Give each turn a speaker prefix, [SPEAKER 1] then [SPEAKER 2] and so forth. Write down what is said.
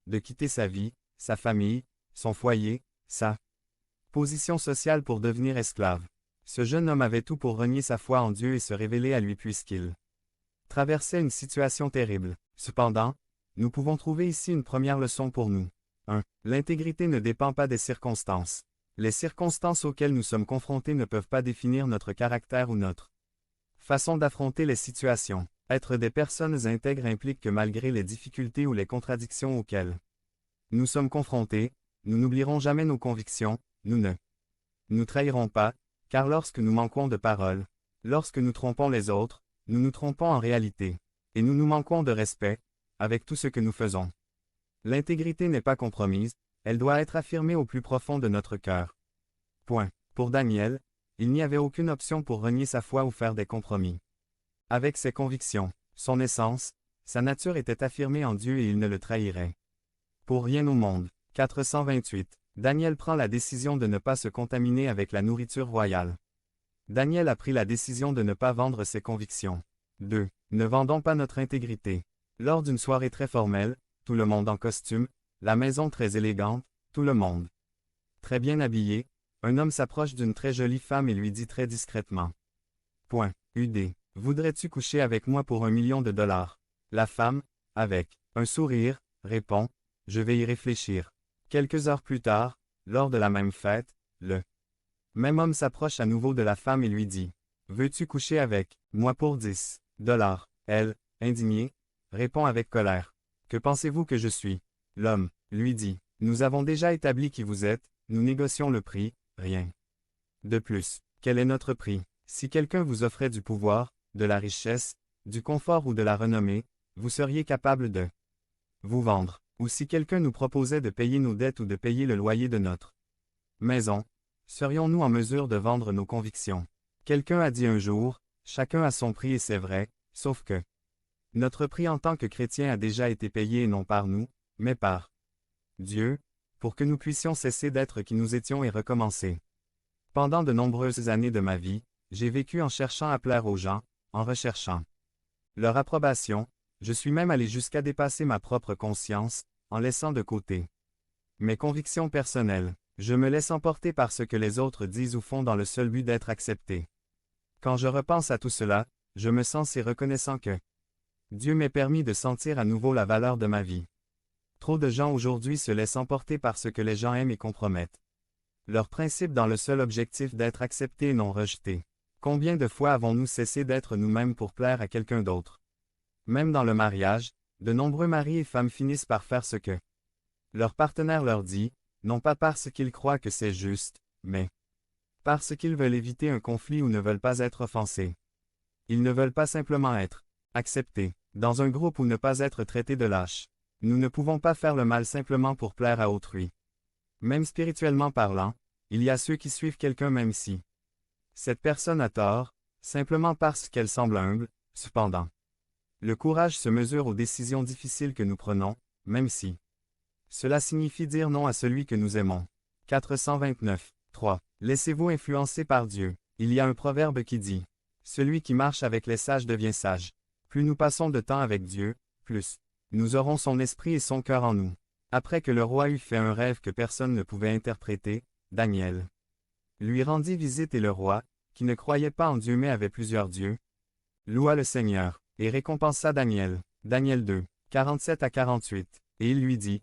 [SPEAKER 1] de quitter sa vie, sa famille, son foyer, sa position sociale pour devenir esclave. Ce jeune homme avait tout pour renier sa foi en Dieu et se révéler à lui puisqu'il traversait une situation terrible. Cependant, nous pouvons trouver ici une première leçon pour nous. 1. L'intégrité ne dépend pas des circonstances. Les circonstances auxquelles nous sommes confrontés ne peuvent pas définir notre caractère ou notre façon d'affronter les situations. Être des personnes intègres implique que malgré les difficultés ou les contradictions auxquelles nous sommes confrontés, nous n'oublierons jamais nos convictions, nous ne nous trahirons pas, car lorsque nous manquons de parole, lorsque nous trompons les autres, nous nous trompons en réalité, et nous nous manquons de respect, avec tout ce que nous faisons. L'intégrité n'est pas compromise, elle doit être affirmée au plus profond de notre cœur. Point. Pour Daniel, il n'y avait aucune option pour renier sa foi ou faire des compromis. Avec ses convictions, son essence, sa nature était affirmée en Dieu et il ne le trahirait. Pour rien au monde. 428. Daniel prend la décision de ne pas se contaminer avec la nourriture royale. Daniel a pris la décision de ne pas vendre ses convictions. 2. Ne vendons pas notre intégrité. Lors d'une soirée très formelle, tout le monde en costume, la maison très élégante, tout le monde très bien habillé, un homme s'approche d'une très jolie femme et lui dit très discrètement. Point. UD. Voudrais-tu coucher avec moi pour $1 million? La femme, avec un sourire, répond, je vais y réfléchir. Quelques heures plus tard, lors de la même fête, le même homme s'approche à nouveau de la femme et lui dit, veux-tu coucher avec moi pour $10? Elle, indignée, répond avec colère. Que pensez-vous que je suis? L'homme, lui dit, nous avons déjà établi qui vous êtes, nous négocions le prix, rien de plus. Quel est notre prix? Si quelqu'un vous offrait du pouvoir, de la richesse, du confort ou de la renommée, vous seriez capable de vous vendre. Ou si quelqu'un nous proposait de payer nos dettes ou de payer le loyer de notre maison, serions-nous en mesure de vendre nos convictions? Quelqu'un a dit un jour, chacun a son prix et c'est vrai, sauf que notre prix en tant que chrétien a déjà été payé et non par nous, mais par Dieu, pour que nous puissions cesser d'être qui nous étions et recommencer. Pendant de nombreuses années de ma vie, j'ai vécu en cherchant à plaire aux gens, en recherchant leur approbation, je suis même allé jusqu'à dépasser ma propre conscience, en laissant de côté mes convictions personnelles. Je me laisse emporter par ce que les autres disent ou font dans le seul but d'être accepté. Quand je repense à tout cela, je me sens si reconnaissant que Dieu m'ait permis de sentir à nouveau la valeur de ma vie. Trop de gens aujourd'hui se laissent emporter par ce que les gens aiment et compromettent leur principe dans le seul objectif d'être acceptés et non rejetés. Combien de fois avons-nous cessé d'être nous-mêmes pour plaire à quelqu'un d'autre? Même dans le mariage, de nombreux maris et femmes finissent par faire ce que leur partenaire leur dit, non pas parce qu'ils croient que c'est juste, mais parce qu'ils veulent éviter un conflit ou ne veulent pas être offensés. Ils ne veulent pas simplement être acceptés dans un groupe ou ne pas être traités de lâches. Nous ne pouvons pas faire le mal simplement pour plaire à autrui. Même spirituellement parlant, il y a ceux qui suivent quelqu'un même si cette personne a tort, simplement parce qu'elle semble humble, cependant. Le courage se mesure aux décisions difficiles que nous prenons, même si cela signifie dire non à celui que nous aimons. 429. 3. Laissez-vous influencer par Dieu. Il y a un proverbe qui dit, celui qui marche avec les sages devient sage. Plus nous passons de temps avec Dieu, plus nous aurons son esprit et son cœur en nous. Après que le roi eut fait un rêve que personne ne pouvait interpréter, Daniel lui rendit visite et le roi, qui ne croyait pas en Dieu mais avait plusieurs dieux, loua le Seigneur, et récompensa Daniel. Daniel 2, 47 à 48. Et il lui dit,